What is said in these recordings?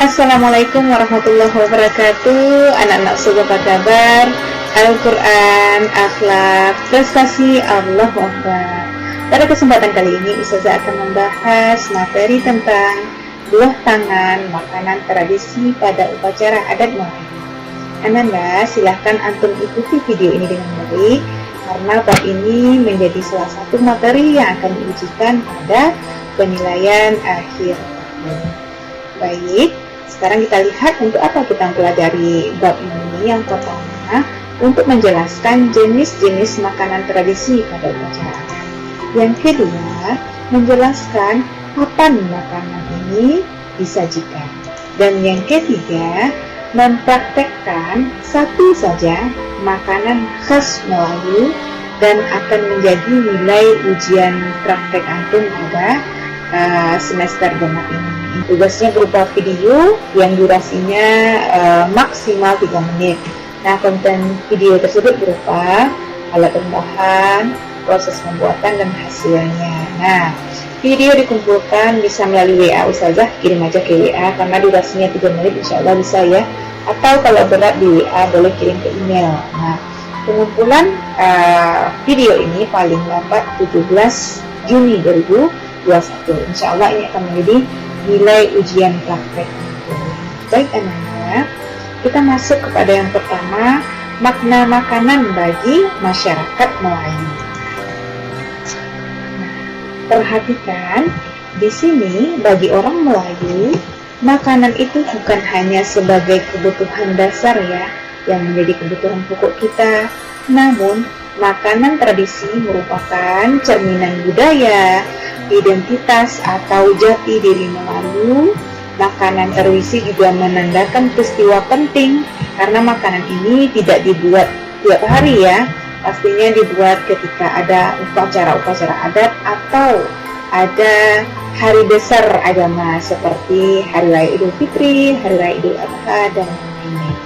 Assalamualaikum warahmatullahi wabarakatuh. Anak-anak surga, apa kabar? Al-Quran, akhlak, prestasi, Allahu Akbar. Pada kesempatan kali ini Ustazah akan membahas materi tentang buah tangan, makanan tradisi pada upacara adat Melayu. Ananda, silahkan antum ikuti video ini dengan baik, karena bab ini menjadi salah satu materi yang akan diujikan pada penilaian akhir tahun. Baik, sekarang kita lihat untuk apa kita pelajari bab ini. Yang pertama, untuk menjelaskan jenis-jenis makanan tradisi pada upacara adat. Yang kedua, menjelaskan kapan makanan ini disajikan. Dan yang ketiga, mempraktekkan satu saja makanan khas Melayu dan akan menjadi nilai ujian praktek antum pada semester genap ini. Tugasnya berupa video yang durasinya maksimal 3 menit. Nah, konten video tersebut berupa alat bahan, proses pembuatan, dan hasilnya. Nah, video dikumpulkan bisa melalui WA Ustazah, kirim aja ke WA karena durasinya 3 menit, insya Allah bisa ya. Atau kalau berat di WA boleh kirim ke email. Nah, pengumpulan video ini paling lambat 17 Juni 2021. Insya Allah ini akan menjadi nilai ujian praktek. Baik anak-anak, kita masuk kepada yang pertama, makna makanan bagi masyarakat Melayu. Perhatikan, di sini bagi orang Melayu, makanan itu bukan hanya sebagai kebutuhan dasar ya, yang menjadi kebutuhan pokok kita, namun makanan tradisi merupakan cerminan budaya, identitas atau jati diri Melayu. Makanan tradisi juga menandakan peristiwa penting, karena makanan ini tidak dibuat tiap hari ya, pastinya dibuat ketika ada upacara-upacara adat atau ada hari besar agama seperti Hari Raya Idul Fitri, Hari Raya Idul Adha, dan lain-lain.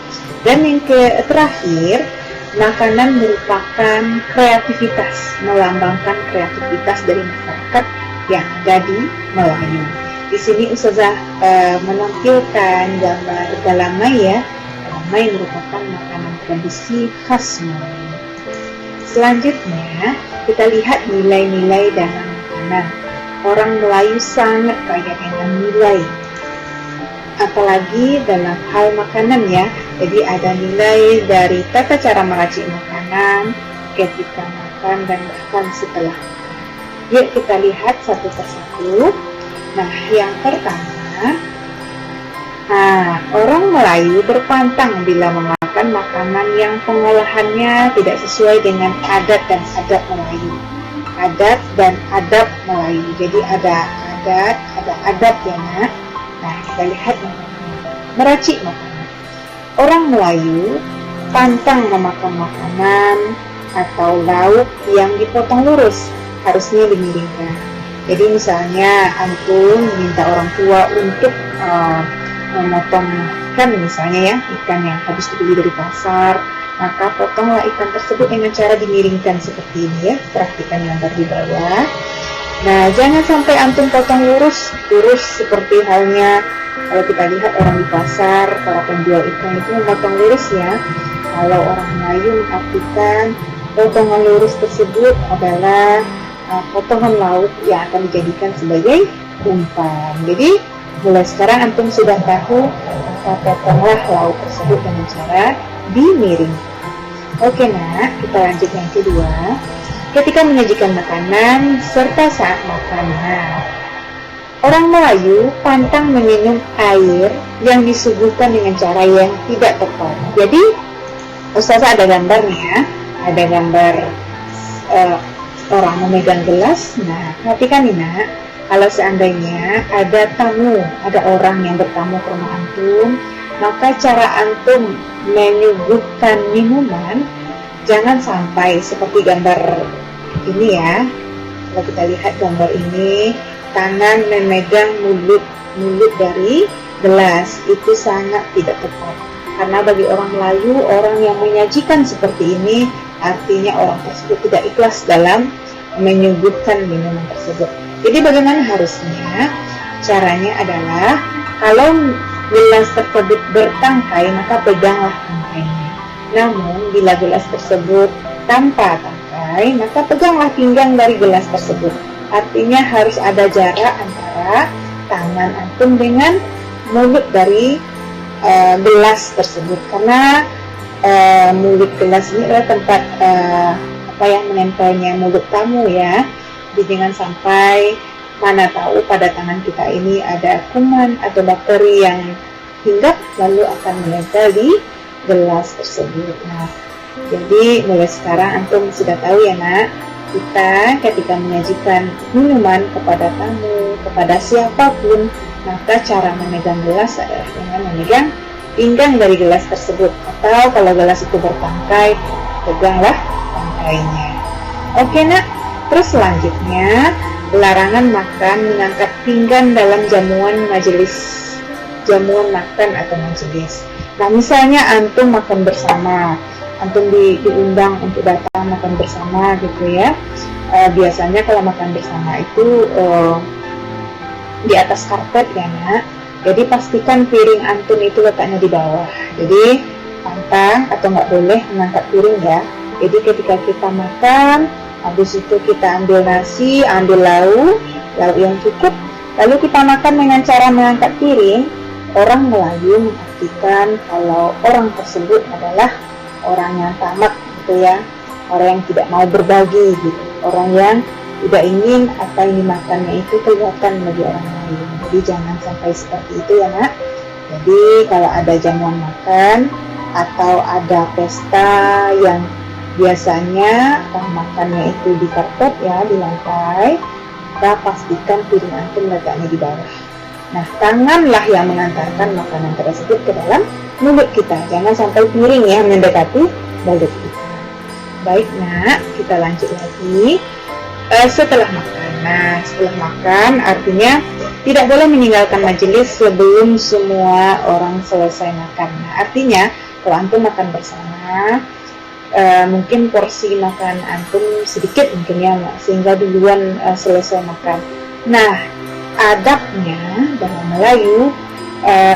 Dan yang terakhir, makanan merupakan kreativitas, melambangkan kreativitas dari masyarakat yang ada di Melayu. Di sini Ustazah menampilkan gambar galamai ya. Galamai merupakan makanan tradisi khas Melayu. Selanjutnya, kita lihat nilai-nilai dalam makanan. Orang Melayu sangat kaya dengan nilai, apalagi dalam hal makanan ya. Jadi ada nilai dari tata cara meracik makanan, ketika makan, dan bahkan setelah makan. Yuk kita lihat satu persatu. Nah, yang pertama, orang Melayu berpantang bila memakan makanan yang pengolahannya tidak sesuai dengan adat dan adab Melayu. Adat dan adab Melayu. Jadi ada adat, ada adab ya nak. Nah, kita lihat meracik makanan. Orang Melayu pantang memakan makanan atau lauk yang dipotong lurus, harusnya dimiringkan. Jadi misalnya antum minta orang tua untuk memotong ikan misalnya ya, ikan yang habis dibeli dari pasar, maka potonglah ikan tersebut dengan cara dimiringkan seperti ini ya. Perhatikan gambar di bawah. Nah, jangan sampai antum potong lurus seperti halnya kalau kita lihat orang di pasar, para penjual ikan itu memotong lurus ya. Kalau orang Melayu mengartikan potongan lurus tersebut adalah potongan lauk yang akan dijadikan sebagai umpan. Jadi mulai sekarang antum sudah tahu, potonglah lauk tersebut dengan cara dimiringkan. Oke nak, kita lanjut yang kedua. Ketika menyajikan makanan serta saat makan, orang Melayu pantang meminum air yang disuguhkan dengan cara yang tidak tepat. Jadi Ustazah ada gambarnya, ada gambar orang memegang gelas. Nah, perhatikan nih nak, kalau seandainya ada tamu, ada orang yang bertamu ke rumah antum, maka cara antum menyuguhkan minuman jangan sampai seperti gambar ini ya. Kalau kita lihat gambar ini, tangan memegang mulut dari gelas, itu sangat tidak tepat. Karena bagi orang Melayu, orang yang menyajikan seperti ini artinya orang tersebut tidak ikhlas dalam menyuguhkan minuman tersebut. Jadi bagaimana harusnya? Caranya adalah kalau gelas tersebut bertangkai, maka peganglah tangkainya. Namun bila gelas tersebut tanpa tangkai, maka peganglah pinggang dari gelas tersebut. Artinya harus ada jarak antara tangan antum dengan mulut dari gelas tersebut, karena mulut gelas ini adalah tempat yang menempelnya mulut tamu ya. Jadi jangan sampai mana tahu pada tangan kita ini ada kuman atau bakteri yang hinggap lalu akan menempel di gelas tersebut. Nah, jadi mulai sekarang antum sudah tahu ya nak, kita ketika menyajikan minuman kepada tamu, kepada siapapun, maka cara memegang gelas adalah dengan memegang pinggang dari gelas tersebut, atau kalau gelas itu bertangkai, peganglah tangkainya. Oke nak, terus selanjutnya larangan makan mengangkat pinggan dalam jamuan makan atau majelis. Nah, misalnya antum makan bersama, antum diundang untuk datang makan bersama gitu ya. Biasanya kalau makan bersama itu di atas karpet ya nak. Jadi pastikan piring antum itu letaknya di bawah. Jadi pantang atau nggak boleh mengangkat piring ya. Jadi ketika kita makan, habis itu kita ambil nasi, ambil lauk yang cukup, lalu kita makan dengan cara mengangkat piring. Orang Melayu mengartikan kalau orang tersebut adalah orang yang tamak gitu ya, orang yang tidak mau berbagi gitu, orang yang tidak ingin apa yang dimakannya itu kelihatan bagi orang lain. Jadi jangan sampai seperti itu ya nak. Jadi kalau ada jamuan makan atau ada pesta yang biasanya makannya itu di karpet ya, di lantai, maka pastikan piring antum letaknya di bawah. Nah, tanganlah yang mengantarkan makanan tersebut ke dalam mulut kita. Jangan sampai piring ya mendekati mulut kita. Baik nak, kita lanjut lagi. Setelah makan. Nah, setelah makan artinya tidak boleh meninggalkan majelis sebelum semua orang selesai makan. Nah, artinya kalau antum makan bersama, mungkin porsi makan antum sedikit mungkin ya, sehingga duluan selesai makan. Nah, adabnya dalam Melayu,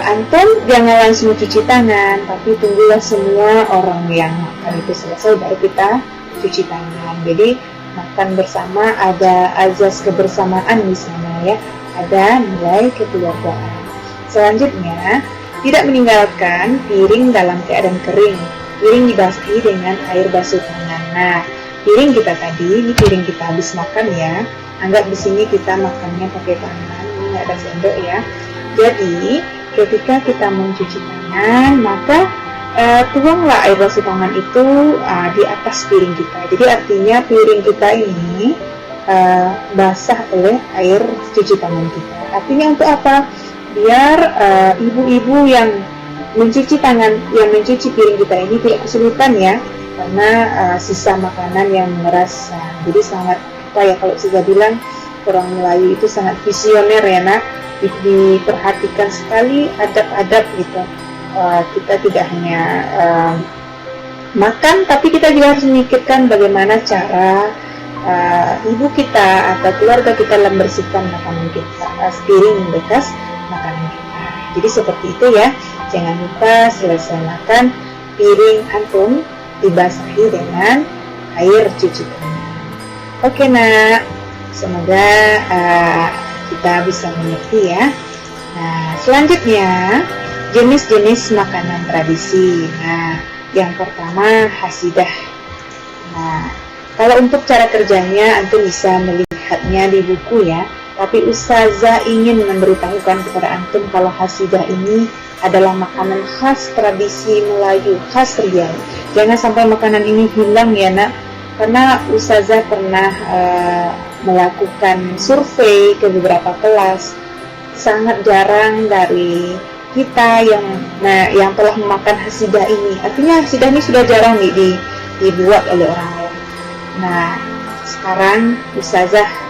antum jangan langsung cuci tangan, tapi tunggulah semua orang yang makan itu selesai baru kita cuci tangan. Jadi makan bersama ada azas kebersamaan di sana ya, ada nilai kekeluargaan. Selanjutnya, tidak meninggalkan piring dalam keadaan kering. Piring dibasahi dengan air basuh tangan. Nah, piring kita tadi, ini piring kita habis makan ya. Anggap di sini kita makannya pakai tangan, ini nggak ada sendok ya. Jadi, ketika kita mencuci tangan, maka tuanglah air basuh tangan itu di atas piring kita. Jadi artinya piring kita ini basah oleh air cuci tangan kita. Artinya untuk apa? Biar ibu-ibu yang mencuci piring kita ini tidak kesulitan ya, karena sisa makanan yang mengeras. Jadi sangat kalau saya bilang orang Melayu itu sangat visioner ya nak, diperhatikan sekali adab-adab gitu. Kita tidak hanya makan, tapi kita juga harus memikirkan bagaimana cara ibu kita atau keluarga kita dalam membersihkan makanan kita, piring bekas makanan kita. Jadi seperti itu ya. Jangan lupa selesai makan, piring antum dibasahi dengan air cuci tangan. Oke nak, semoga kita bisa mengerti ya. Nah, selanjutnya jenis-jenis makanan tradisi. Nah, yang pertama hasidah. Nah, kalau untuk cara kerjanya antum bisa melihatnya di buku ya. Tapi Ustazah ingin memberitahukan kepada antum kalau hasidah ini adalah makanan khas tradisi Melayu, khas Riau. Jangan sampai makanan ini hilang ya nak, karena Ustazah pernah melakukan survei ke beberapa kelas. Sangat jarang dari kita yang telah memakan hasidah ini. Artinya hasidah ini sudah jarang dibuat oleh orang lain. Nah, sekarang Ustazah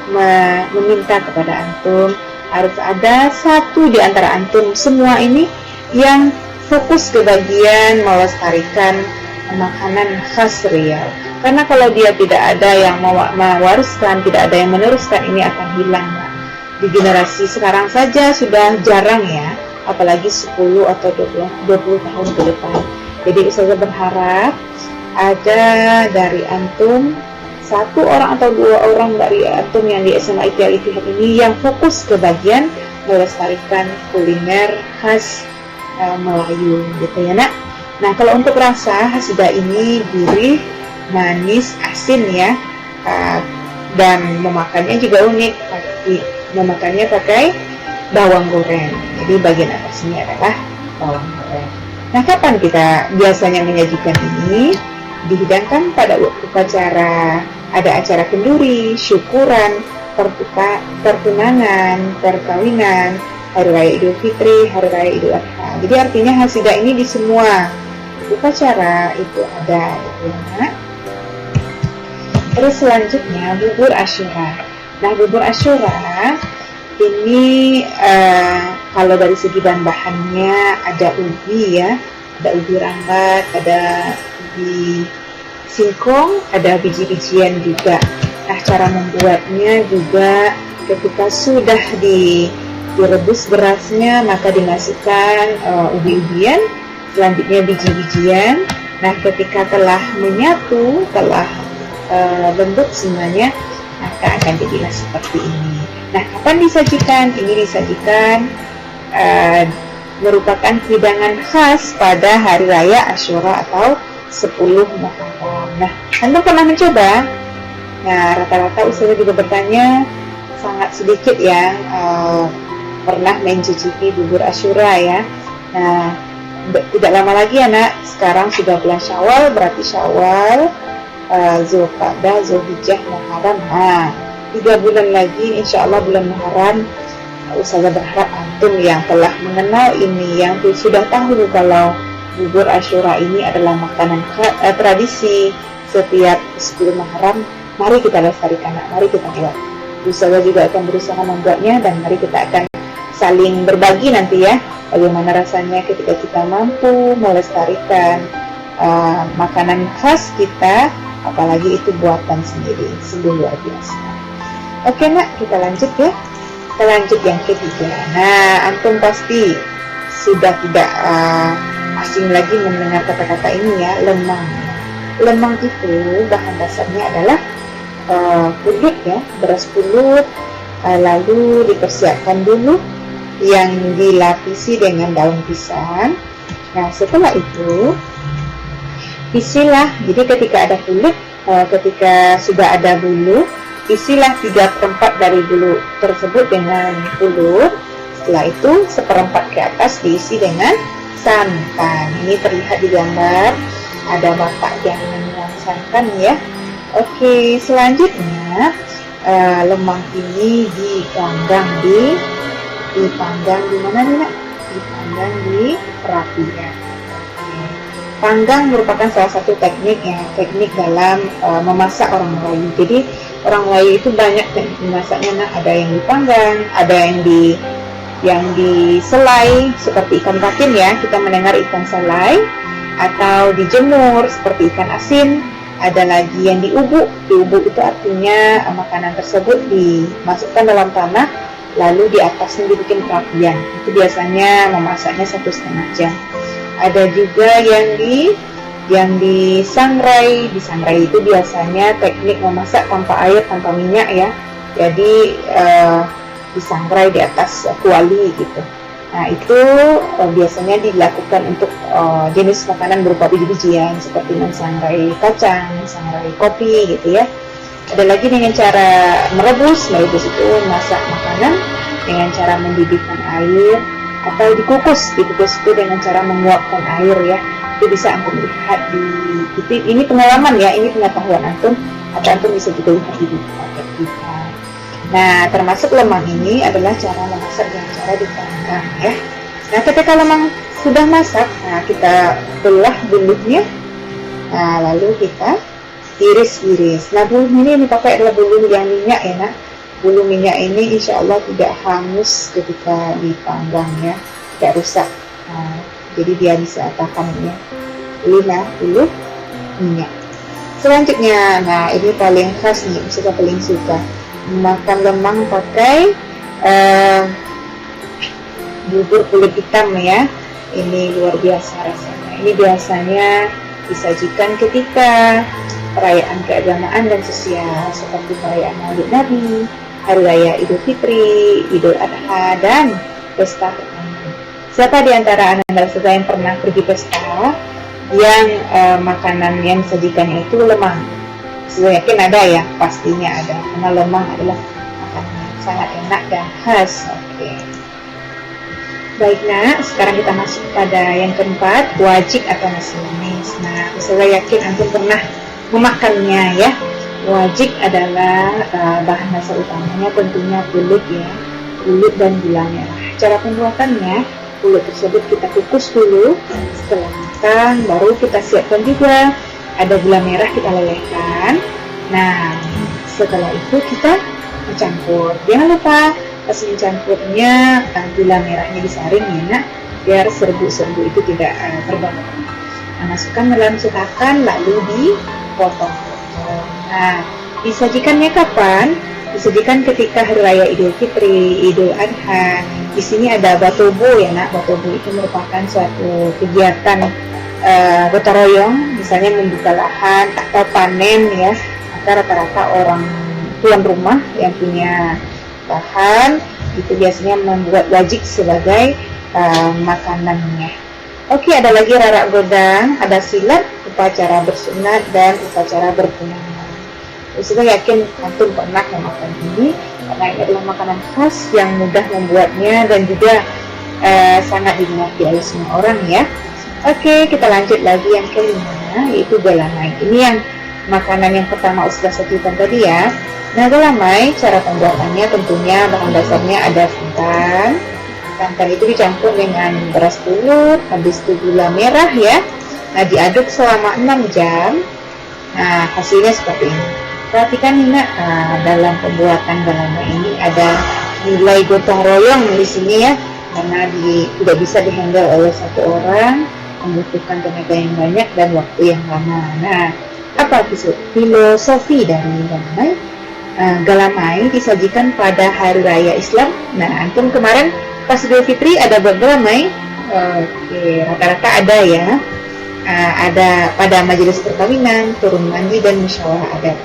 meminta kepada antum harus ada satu di antara antum semua ini yang fokus ke bagian melestarikan makanan khas Riau. Karena kalau dia tidak ada yang mewariskan, tidak ada yang meneruskan, ini akan hilang. Di generasi sekarang saja sudah jarang ya apalagi 10 atau 20 tahun ke depan. Jadi Ustazah berharap ada dari antum 1 orang atau 2 orang dari antum yang di SMA Al-Ittihad ini yang fokus ke bagian melestarikan kuliner khas Melayu gitu ya nak. Nah kalau untuk rasa hasidah ini gurih, manis, asin ya, dan memakannya juga unik, memakannya pakai bawang goreng. Jadi bagian atasnya adalah bawang goreng. Nah kapan kita biasanya menyajikan ini? Dihidangkan pada waktu upacara, ada acara kenduri, syukuran, pertunangan, perkawinan, Hari Raya Idul Fitri, Hari Raya Idul Adha. Jadi artinya hasidah ini di semua upacara itu ada gitu ya. Terus selanjutnya bubur Asyura. Nah bubur Asyura ini kalau dari segi bahan-bahannya ada ubi ya, ada ubi rambat, ada ubi singkong, ada biji-bijian juga. Nah cara membuatnya juga ketika sudah direbus berasnya, maka dimasukkan ubi-ubian, selanjutnya biji-bijian. Nah ketika telah menyatu, telah bentuk semuanya, maka akan jadilah seperti ini. Nah kapan disajikan? Ini disajikan merupakan hidangan khas pada Hari Raya Asyura atau 10 Muharram. Nah antum pernah mencoba? Nah rata-rata Ustazah juga bertanya, sangat sedikit yang pernah mencicipi bubur Asyura ya. Nah tidak lama lagi anak, sekarang sudah bulan Syawal, berarti Syawal, Zulqa'dah, Zulhijjah, Muharram. Nah 3 bulan lagi insya Allah bulan Muharram. Ustazah berharap antum yang telah mengenal ini, yang sudah tahu kalau bubur Asyura ini adalah makanan tradisi setiap 10 Muharram, mari kita lestarikan, mari kita buat. Ustazah juga akan berusaha membuatnya, dan mari kita akan saling berbagi nanti ya, bagaimana rasanya ketika kita mampu melestarikan makanan khas kita, apalagi itu buatan sendiri, sungguh luar biasa. Oke nak, kita lanjut ya. Kita lanjut yang ketiga. Nah antum pasti sudah tidak asing lagi mendengar kata-kata ini ya, lemang. Lemang itu bahan dasarnya adalah pulut ya, beras pulut, lalu dipersiapkan dulu yang dilapisi dengan daun pisang. Nah setelah itu isilah, jadi ketika ada pulut, ketika sudah ada bulu, isilah 3/4 dari bulu tersebut dengan pulut. Setelah itu 1/4 ke atas diisi dengan santan. Ini terlihat di gambar, ada bapak yang menuang santan ya. Oke, selanjutnya lemang ini dipanggang di mana nih nak? Dipanggang di perapian. Panggang merupakan salah satu teknik dalam memasak orang Melayu. Jadi orang Melayu itu banyak teknik memasaknya. Nah, ada yang dipanggang, ada yang diselai seperti ikan patin ya, kita mendengar ikan selai, atau dijemur seperti ikan asin. Ada lagi yang diubuk. Diubuk itu artinya makanan tersebut dimasukkan dalam tanah, lalu di atasnya dibikin perapian. Itu biasanya memasaknya 1,5 jam. Ada juga yang disangrai. Disangrai itu biasanya teknik memasak tanpa air, tanpa minyak ya. Jadi disangrai di atas kuali gitu. Nah itu biasanya dilakukan untuk jenis makanan berupa biji-bijian seperti mensangrai kacang, mensangrai kopi gitu ya. Ada lagi dengan cara merebus itu masak makanan dengan cara mendidihkan air, atau dikukus itu dengan cara menguapkan air ya. Itu bisa antum lihat ini pengalaman ya, ini pengetahuan antum, atau antum bisa juga lihat di kita. Nah termasuk lemang ini adalah cara memasak dengan cara dipanggang ya. Nah ketika lemang sudah masak, nah kita belah bulunya, nah lalu kita iris-iris. Nah bulu ini dipakai adalah bulu yang minyak ya nak. Bulu minyak ini insya Allah tidak hangus ketika dipanggang ya, tidak rusak. Nah, jadi dia bisa tahan ya. Pilihlah bulu minyak. Selanjutnya, nah ini paling khas nih, saya paling suka makan lemang pakai bubur kulit hitam ya. Ini luar biasa rasanya. Ini biasanya disajikan ketika perayaan keagamaan dan sosial seperti perayaan Maulid Nabi, Hari Raya Idul Fitri, Idul Adha, dan pesta pertanian. Siapa di antara anak-anak yang pernah pergi pesta yang makanan yang disajikannya itu lemang? Saya yakin ada ya, pastinya ada, karena lemang adalah makanan yang sangat enak dan khas. Oke. Baik nak, sekarang kita masuk pada yang keempat, wajik atau nasi manis. Nah, saya yakin antum pernah memakannya ya. Wajik adalah bahan dasar utamanya tentunya kulit ya, kulit dan gula merah. Cara pembuatannya, kulit tersebut kita kukus dulu, setelah matang baru kita siapkan juga ada gula merah, kita lelehkan. Nah, setelah itu kita mencampur. Jangan lupa pas mencampurnya gula merahnya disaring ya nak, biar serbu-serbu itu tidak terbakar. Nah, masukkan dalam cetakan lalu dipotong-potong. Nah, disajikannya kapan? Disajikan ketika Hari Raya Idul Fitri, Idul Adha. Di sini ada batobo ya nak. Batobo itu merupakan suatu kegiatan gotong royong, misalnya membuka lahan atau panen ya. Maka rata-rata orang tuan rumah yang punya lahan itu biasanya membuat wajik sebagai makanannya. Oke, ada lagi rarak godang, ada silat, upacara bersunat, dan upacara berpunang. Saya yakin antum pernah memakan ini karena ini adalah makanan khas yang mudah membuatnya dan juga sangat diminati oleh semua orang ya. Oke, kita lanjut lagi yang kelima, yaitu galamai. Ini yang makanan yang pertama Ustaz sebutkan tadi ya. Nah, galamai cara pembuatannya tentunya bahan dasarnya ada santan. Santan itu dicampur dengan beras telur, habis itu gula merah ya. Nah, diaduk selama 6 jam. Nah, hasilnya seperti ini. Perhatikan Nina, dalam pembuatan galamai ini ada nilai gotong royong di sini ya, karena tidak bisa dihandle oleh satu orang, membutuhkan tenaga yang banyak dan waktu yang lama. Nah, apa filosofi dari galamai? Galamai disajikan pada hari raya Islam. Nah, antum kemarin pas Idul Fitri ada buat galamai? Oke, rata-rata ada ya. Ada pada majelis perkawinan, turun mandi, dan musyawarah adat.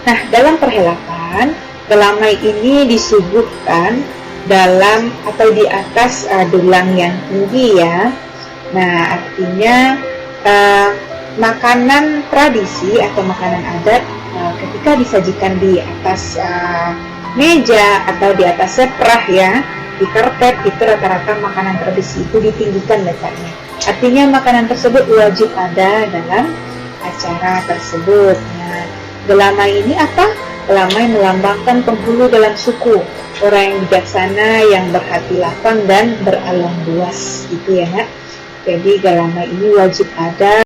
Nah, dalam perhelatan, galamai ini disuguhkan dalam atau di atas dulang yang tinggi ya. Nah, artinya makanan tradisi atau makanan adat ketika disajikan di atas meja atau di atas seprah ya, di karpet, itu rata-rata makanan tradisi itu ditinggikan letaknya. Artinya makanan tersebut wajib ada dalam acara tersebut. Nah, galamai ini apa? Galamai melambangkan penghulu dalam suku, orang yang bijaksana, yang berhati lapang dan beralam luas, gitu ya nak. Jadi galamai ini wajib ada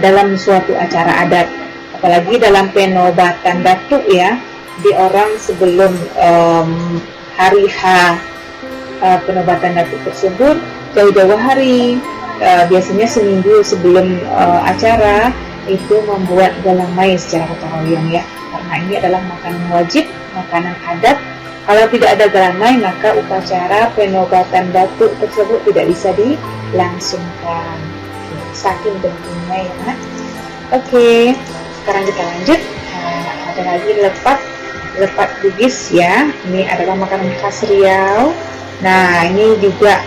dalam suatu acara adat, apalagi dalam penobatan datuk ya, di orang sebelum hari H penobatan datuk tersebut jauh-jauh hari, biasanya seminggu sebelum acara itu membuat galamai secara gotong royong ya, karena ini adalah makanan wajib, makanan adat. Kalau tidak ada galamai maka upacara penobatan datuk tersebut tidak bisa dilangsungkan. Saking pentingnya ya nak. Oke, sekarang kita lanjut. Ada lagi lepat bugis ya. Ini adalah makanan khas Riau. Nah, ini juga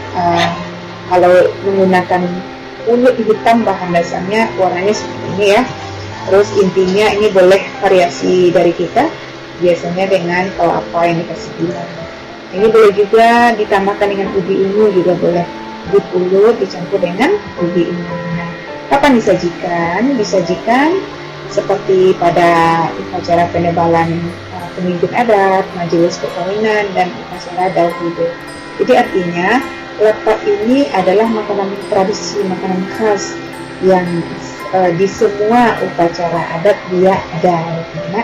kalau menggunakan kulit hitam bahan dasarnya, warnanya seperti ini ya. Terus intinya ini boleh variasi dari kita, biasanya dengan kelapa yang dikasih gula. Ini boleh juga ditambahkan dengan ubi ungu, juga boleh dipulut dicampur dengan ubi ungu. Nah, kapan disajikan? Disajikan seperti pada upacara penebalan pemimpin adat, majelis perkawinan, dan upacara dauhid. Jadi artinya lepat ini adalah makanan tradisi, makanan khas yang di semua upacara adat dia ada. Nah,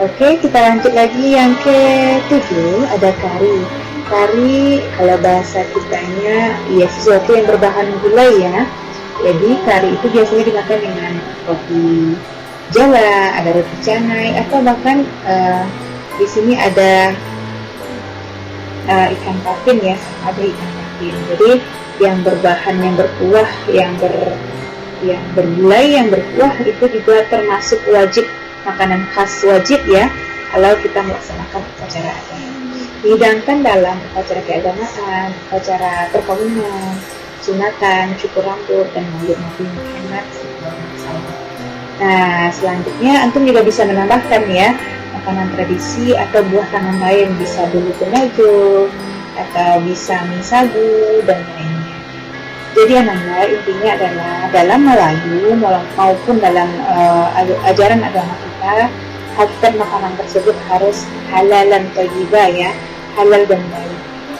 oke, kita lanjut lagi yang ke-7, ada kari. Kari kalau bahasa kitanya ya sesuatu yang berbahan gulai ya. Jadi kari itu biasanya dimakan dengan roti jala, ada roti canai, atau bahkan di sini ada ikan patin ya, ada ikan patin. Jadi yang berbahan, yang berkuah, yang bergulai, yang berkuah itu juga termasuk wajib, makanan khas wajib ya kalau kita melaksanakan upacara adat. Dihidangkan dalam upacara keagamaan, upacara perkawinan, sunatan, cukur rambut, dan maulid Nabi Muhammad SAW. Nah, selanjutnya antum juga bisa menambahkan ya makanan tradisi atau buah tangan lain, bisa bulu penajo atau bisa mie sagu dan lainnya. Jadi ananda, intinya adalah dalam Melayu maupun dalam ajaran agama kita, hakikat makanan tersebut harus halalan thayyibah ya, halal dan baik.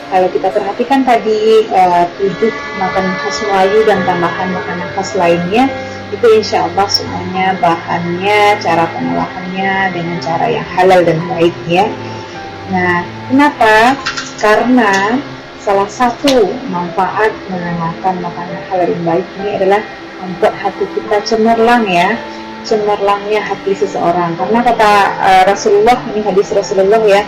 Kalau kita perhatikan tadi 7 makanan khas Melayu dan tambahan makanan khas lainnya, itu insya Allah semuanya bahannya, cara pengolahannya dengan cara yang halal dan baik ya. Nah, kenapa? Karena salah satu manfaat menamakan makanan halal dan baik ini adalah membuat hati kita cemerlang ya, cemerlangnya hati seseorang. Karena kata Rasulullah, ini hadis Rasulullah ya,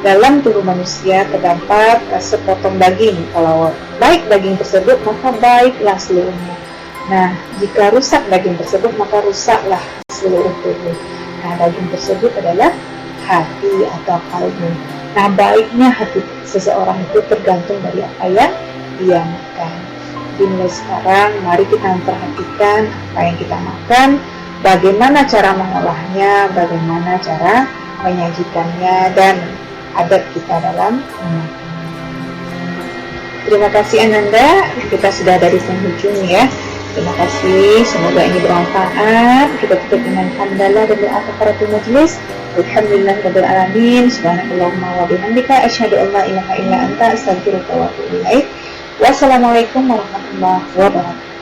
dalam tubuh manusia terdapat sepotong daging. Kalau baik daging tersebut, maka baiklah seluruhnya. Nah, jika rusak daging tersebut, maka rusaklah seluruh tubuh. Nah, daging tersebut adalah hati atau kalbu. Nah, baiknya hati seseorang itu tergantung dari apa yang dia makan. Jadi mulai sekarang, mari kita memperhatikan apa yang kita makan, bagaimana cara mengolahnya, bagaimana cara menyajikannya, dan adab kita dalam memakan. Terima kasih Ananda, kita sudah dari penghujung ya. Terima kasih, semoga ini bermanfaat. Kita tutup dengan hamdalah dan doa kafaratul majlis. Alhamdulillahirabbil alamin. Subhanakallahumma wa bihamdika asyhadu an la ilaha illa anta astaghfiruka wa atubu ilaik. Wassalamualaikum warahmatullahi wabarakatuh.